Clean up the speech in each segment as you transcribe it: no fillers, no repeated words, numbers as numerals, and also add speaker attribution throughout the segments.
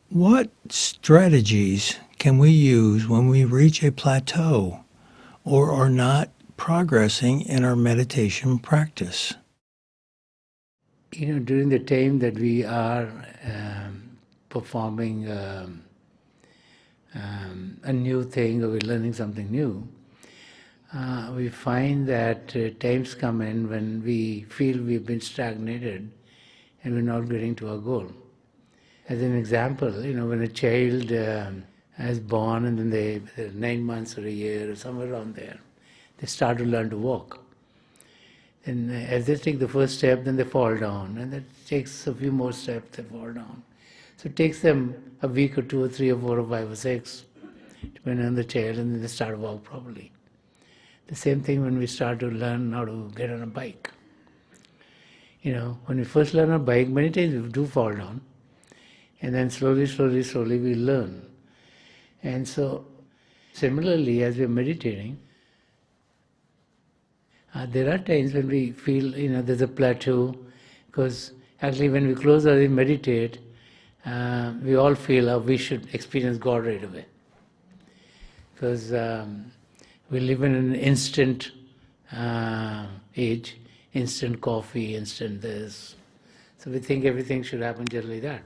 Speaker 1: What strategies can we use when we reach a plateau or are not progressing in our meditation practice?
Speaker 2: During the time that we are performing a new thing, or we're learning something new, we find that times come in when we feel we've been stagnated and we're not getting to our goal. As an example, when a child is born and then they're 9 months or a year or somewhere around there, they start to learn to walk. And as they take the first step, then they fall down, and that takes a few more steps, they fall down. So it takes them a week or 2 or 3 or 4 or 5 or 6, depending on the child, and then they start to walk properly. The same thing when we start to learn how to get on a bike. When we first learn a bike, many times we do fall down, and then slowly we learn. And so, similarly, as we're meditating, there are times when we feel, there's a plateau, because actually when we close our eyes and meditate, we all feel we should experience God right away. Because we live in an instant age, instant coffee, instant this. So we think everything should happen just like that.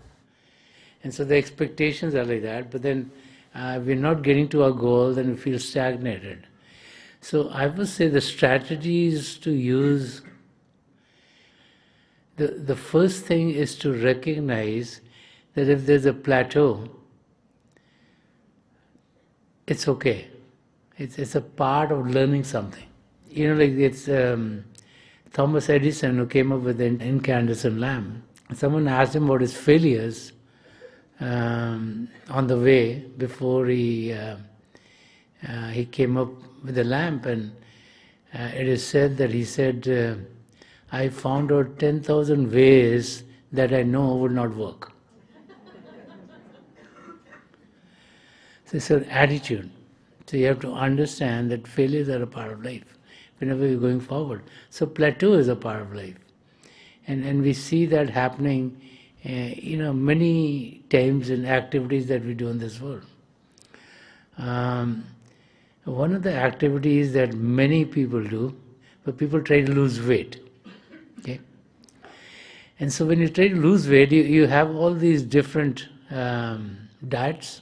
Speaker 2: And so the expectations are like that, but then we're not getting to our goal, then we feel stagnated. So I would say the strategies to use, the first thing is to recognize that if there's a plateau, it's okay. It's a part of learning something. Like it's Thomas Edison who came up with the incandescent lamp. Someone asked him about his failures on the way before he came up with the lamp, and it is said that he said, I found out 10,000 ways that I know would not work. So it's an attitude. So you have to understand that failures are a part of life whenever you're going forward. So plateau is a part of life. And we see that happening many times in activities that we do in this world. One of the activities that many people do, but people try to lose weight. Okay? And so when you try to lose weight, you have all these different diets,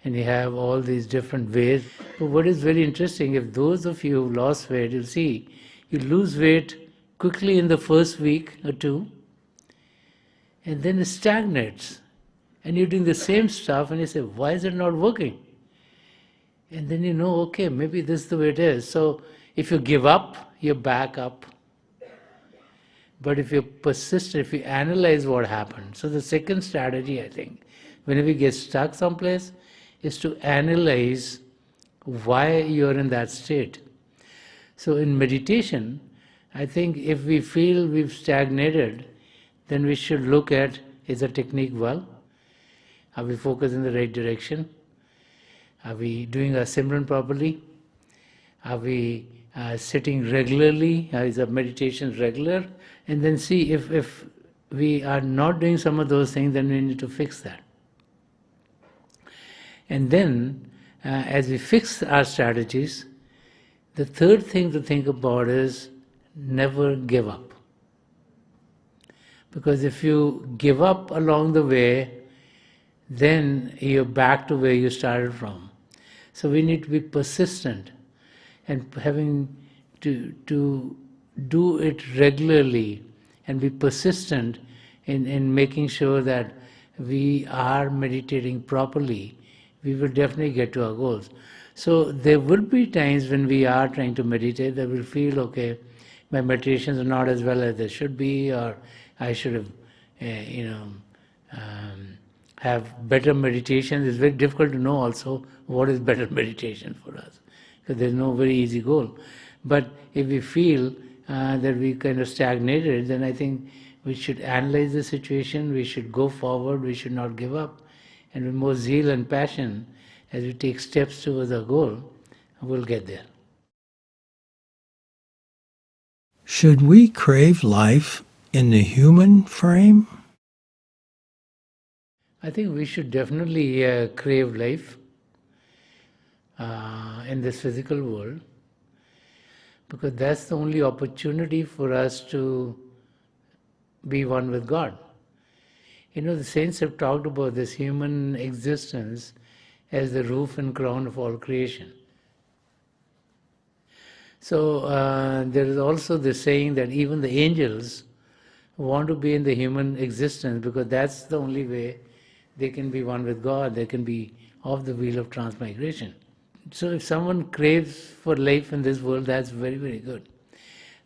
Speaker 2: and you have all these different ways. But what is very interesting, if those of you who lost weight, you'll see, you lose weight quickly in the first week or two, and then it stagnates. And you're doing the same stuff, and you say, why is it not working? And then you know, okay, maybe this is the way it is. So if you give up, you're back up. But if you persist, if you analyze what happened. So the second strategy, I think, whenever you get stuck someplace, is to analyze why you're in that state. So in meditation, I think if we feel we've stagnated, then we should look at, is the technique well? Are we focused in the right direction? Are we doing our Simran properly? Are we sitting regularly? Is our meditation regular? And then see if we are not doing some of those things, then we need to fix that. And then, as we fix our strategies, the third thing to think about is never give up. Because if you give up along the way, then you're back to where you started from. So we need to be persistent and having to do it regularly and be persistent in making sure that we are meditating properly. We will definitely get to our goals. So there will be times when we are trying to meditate that we'll feel, okay, my meditations are not as well as they should be, or I should have, have better meditation. It's very difficult to know also what is better meditation for us, because there's no very easy goal. But if we feel that we kind of stagnated, then I think we should analyze the situation, we should go forward, we should not give up, and with more zeal and passion, as we take steps towards our goal, we'll get there.
Speaker 1: Should we crave life in the human frame?
Speaker 2: I think we should definitely crave life in this physical world, because that's the only opportunity for us to be one with God. You know, the saints have talked about this human existence as the roof and crown of all creation. So there is also the saying that even the angels want to be in the human existence, because that's the only way they can be one with God, they can be off the wheel of transmigration. So if someone craves for life in this world, that's very, very good.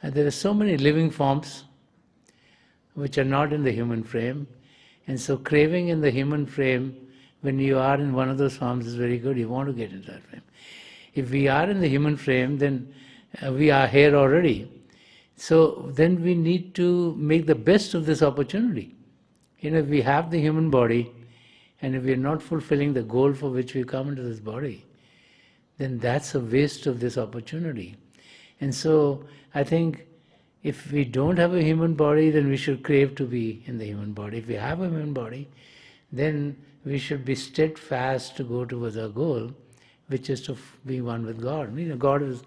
Speaker 2: And there are so many living forms which are not in the human frame, and so craving in the human frame, when you are in one of those forms, is very good. You want to get into that frame. If we are in the human frame, then we are here already. So then we need to make the best of this opportunity. You know, if we have the human body, and if we are not fulfilling the goal for which we come into this body, then that's a waste of this opportunity. And so I think if we don't have a human body, then we should crave to be in the human body. If we have a human body, then we should be steadfast to go towards our goal, which is to be one with God. You know, God has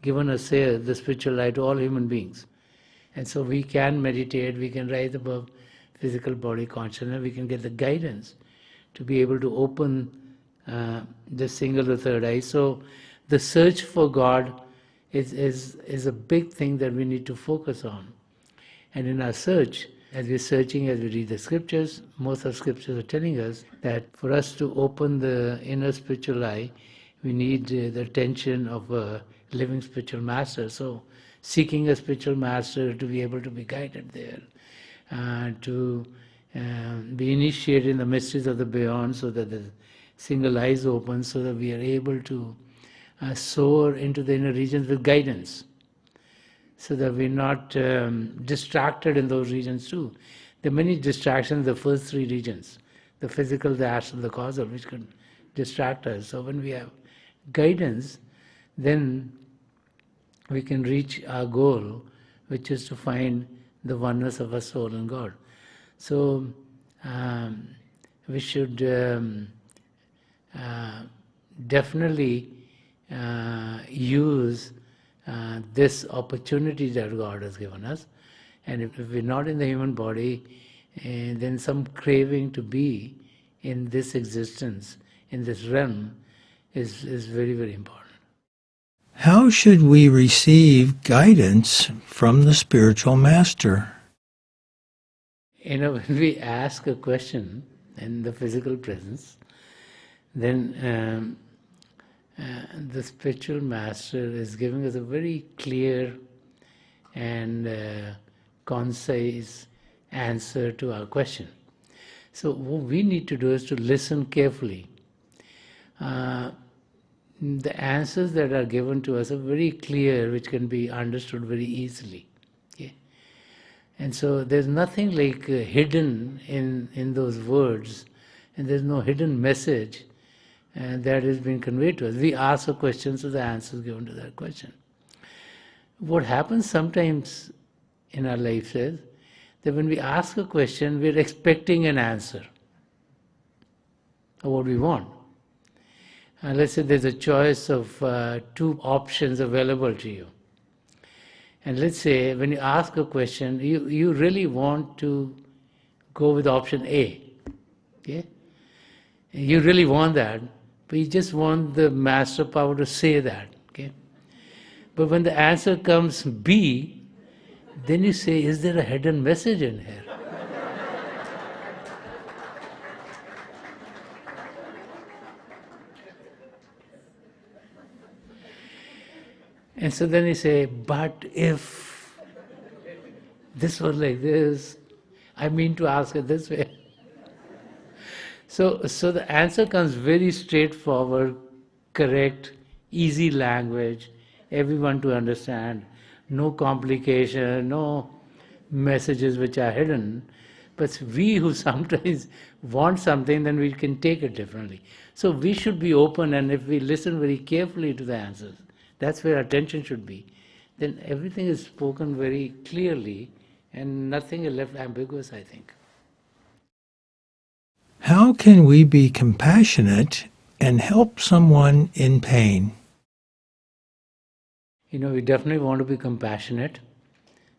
Speaker 2: given us here the spiritual light to all human beings. And so we can meditate, we can rise above physical body consciousness, we can get the guidance to be able to open the single or third eye. So the search for God is a big thing that we need to focus on. And in our search, as we're searching, as we read the scriptures, most of the scriptures are telling us that for us to open the inner spiritual eye, we need the attention of a living spiritual master. So seeking a spiritual master to be able to be guided there, to be initiated in the mysteries of the beyond, so that the single eye is open, so that we are able to soar into the inner regions with guidance, so that we're not distracted in those regions too. There are many distractions in the first three regions, the physical, the astral, the causal, which can distract us. So when we have guidance, then we can reach our goal, which is to find the oneness of our soul and God. So we should definitely use this opportunity that God has given us. And if we're not in the human body, then some craving to be in this existence, in this realm, is very, very important.
Speaker 1: How should we receive guidance from the spiritual master?
Speaker 2: You know, when we ask a question in the physical presence, then the spiritual master is giving us a very clear and concise answer to our question. So what we need to do is to listen carefully. The answers that are given to us are very clear, which can be understood very easily. Okay? And so there's nothing like hidden in those words, and there's no hidden message that is being conveyed to us. We ask a question, so the answer is given to that question. What happens sometimes in our life is that when we ask a question, we're expecting an answer of what we want. Let's say there's a choice of two options available to you. And let's say when you ask a question, you really want to go with option A. Okay? You really want that, but you just want the master power to say that. Okay? But when the answer comes B, then you say, is there a hidden message in here? And so then you say, but if this was like this, I mean to ask it this way. So the answer comes very straightforward, correct, easy language, everyone to understand, no complication, no messages which are hidden. But we who sometimes want something, then we can take it differently. So we should be open, and if we listen very carefully to the answers, that's where attention should be. Then everything is spoken very clearly, and nothing is left ambiguous, I think.
Speaker 1: How how can we be compassionate and help someone in pain?
Speaker 2: We definitely want to be compassionate.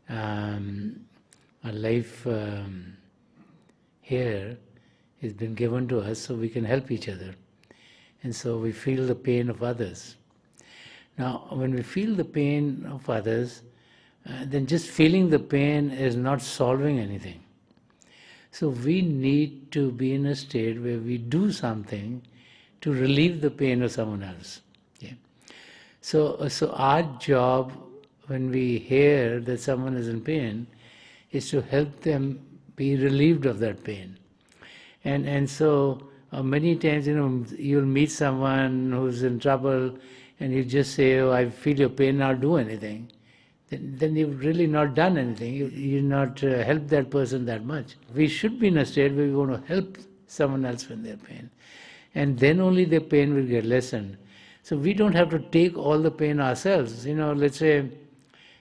Speaker 2: Our life here has been given to us so we can help each other. And so we feel the pain of others. Now, when we feel the pain of others, then just feeling the pain is not solving anything. So we need to be in a state where we do something to relieve the pain of someone else. Okay? So our job when we hear that someone is in pain is to help them be relieved of that pain. And so many times, you'll meet someone who's in trouble and you just say, oh, I feel your pain, I'll do anything. Then you've really not done anything. You've not helped that person that much. We should be in a state where we want to help someone else with their pain. And then only their pain will get lessened. So we don't have to take all the pain ourselves. Let's say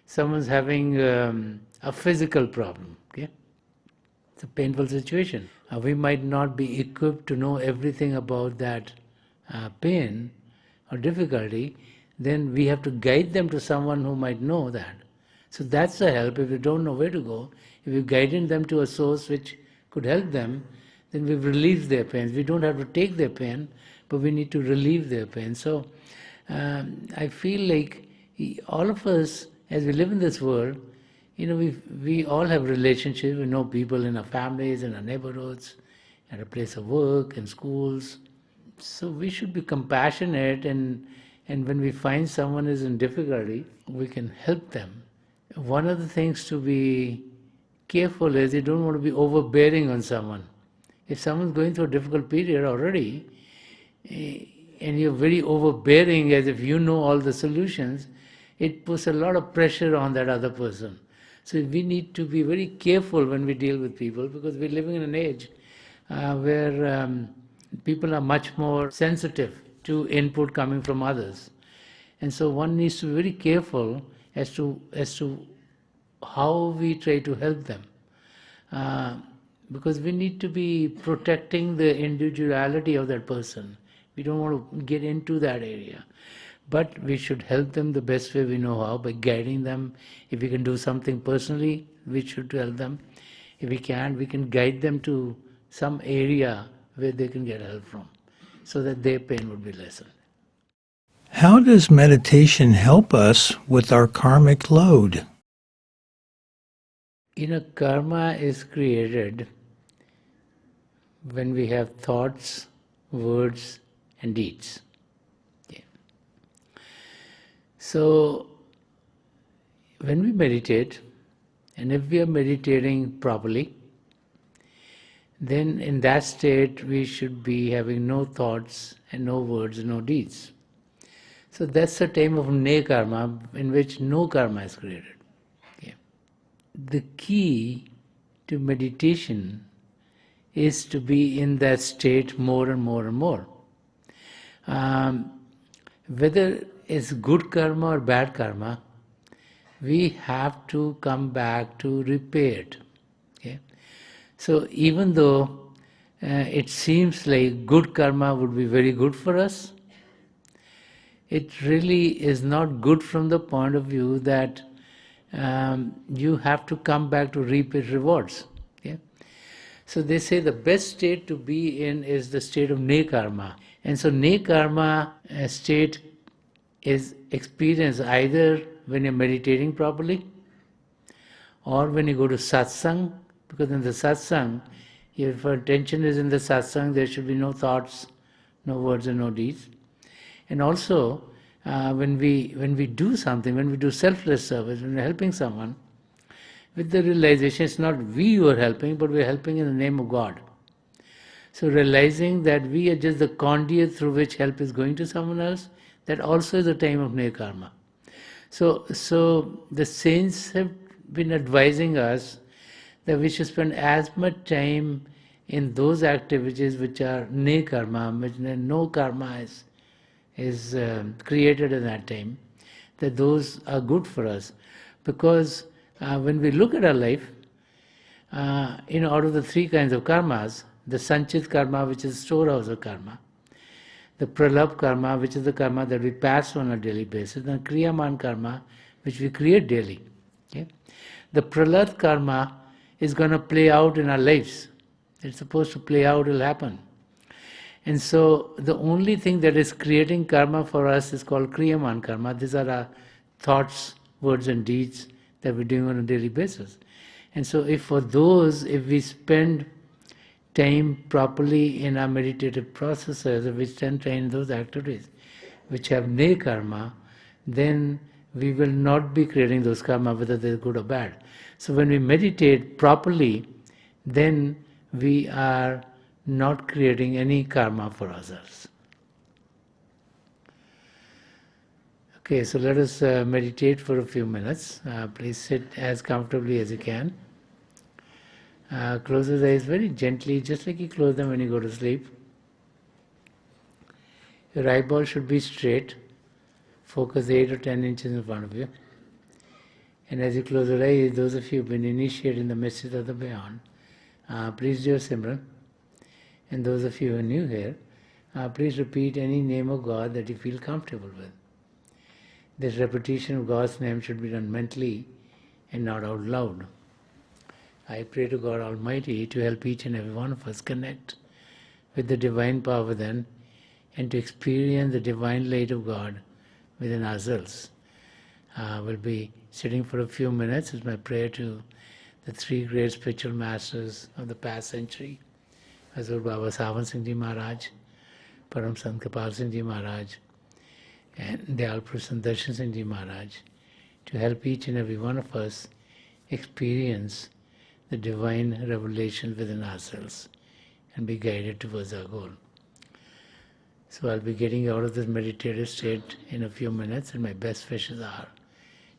Speaker 2: someone's having a physical problem, okay? It's a painful situation. We might not be equipped to know everything about that pain or difficulty. Then we have to guide them to someone who might know that. So that's the help. If you don't know where to go, if you're guiding them to a source which could help them, then we've relieved their pains. We don't have to take their pain, but we need to relieve their pain. So I feel like all of us, as we live in this world, we all have relationships. We know people in our families, in our neighborhoods, at a place of work, in schools. So we should be compassionate, and when we find someone is in difficulty, we can help them. One of the things to be careful is you don't want to be overbearing on someone. If someone's going through a difficult period already, and you're very overbearing as if you know all the solutions, it puts a lot of pressure on that other person. So we need to be very careful when we deal with people, because we're living in an age where people are much more sensitive to input coming from others. And so one needs to be very careful as to how we try to help them. Because we need to be protecting the individuality of that person. We don't want to get into that area. But we should help them the best way we know how, by guiding them. If we can do something personally, we should help them. If we can't, we can guide them to some area where they can get help from, so that their pain would be lessened.
Speaker 1: How does meditation help us with our karmic load?
Speaker 2: Karma is created when we have thoughts, words, and deeds. Okay. So, when we meditate, and if we are meditating properly, then in that state we should be having no thoughts and no words and no deeds. So that's the time of ne karma, in which no karma is created. Okay. The key to meditation is to be in that state more and more and more. Whether it's good karma or bad karma, we have to come back to repair it. Okay? So even though it seems like good karma would be very good for us, it really is not good from the point of view that you have to come back to reap its rewards. Okay? So they say the best state to be in is the state of ne karma. And so ne karma state is experienced either when you're meditating properly, or when you go to satsang, because in the satsang, if our attention is in the satsang, there should be no thoughts, no words and no deeds. And also, when we do something, when we do selfless service, when we're helping someone, with the realization it's not we who are helping, but we're helping in the name of God. So realizing that we are just the conduit through which help is going to someone else, that also is a time of ne karma. So the saints have been advising us that we should spend as much time in those activities which are ne karma, which no karma is created in that time, that those are good for us. Because when we look at our life, out of the three kinds of karmas, the Sanchit karma, which is storehouse of karma, the Pralab karma, which is the karma that we pass on a daily basis, and Kriyaman karma, which we create daily. Okay? The Pralad karma is going to play out in our lives. It's supposed to play out, it will happen. And so the only thing that is creating karma for us is called Kriyaman karma. These are our thoughts, words and deeds that we're doing on a daily basis. And so if we spend time properly in our meditative processes, if we spend time in those activities which have ne karma, then we will not be creating those karma, whether they're good or bad. So when we meditate properly, then we are not creating any karma for ourselves. Okay, so let us meditate for a few minutes. Please sit as comfortably as you can. Close your eyes very gently, just like you close them when you go to sleep. Your eyeball should be straight. Focus 8 or 10 inches in front of you. And as you close your eyes, those of you who have been initiated in the message of the beyond, please do your Simran. And those of you who are new here, please repeat any name of God that you feel comfortable with. This repetition of God's name should be done mentally and not out loud. I pray to God Almighty to help each and every one of us connect with the divine power within and to experience the divine light of God within ourselves. We'll be sitting for a few minutes as my prayer to the three great spiritual masters of the past century, Hazur Baba Sawan Singh Ji Maharaj, Param Sant Kapal Singh Ji Maharaj, and Dayal Prasann Darshan Singh Ji Maharaj, to help each and every one of us experience the divine revelation within ourselves and be guided towards our goal. So I'll be getting out of this meditative state in a few minutes, and my best wishes are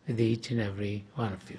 Speaker 2: with each and every one of you.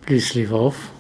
Speaker 2: Please leave off.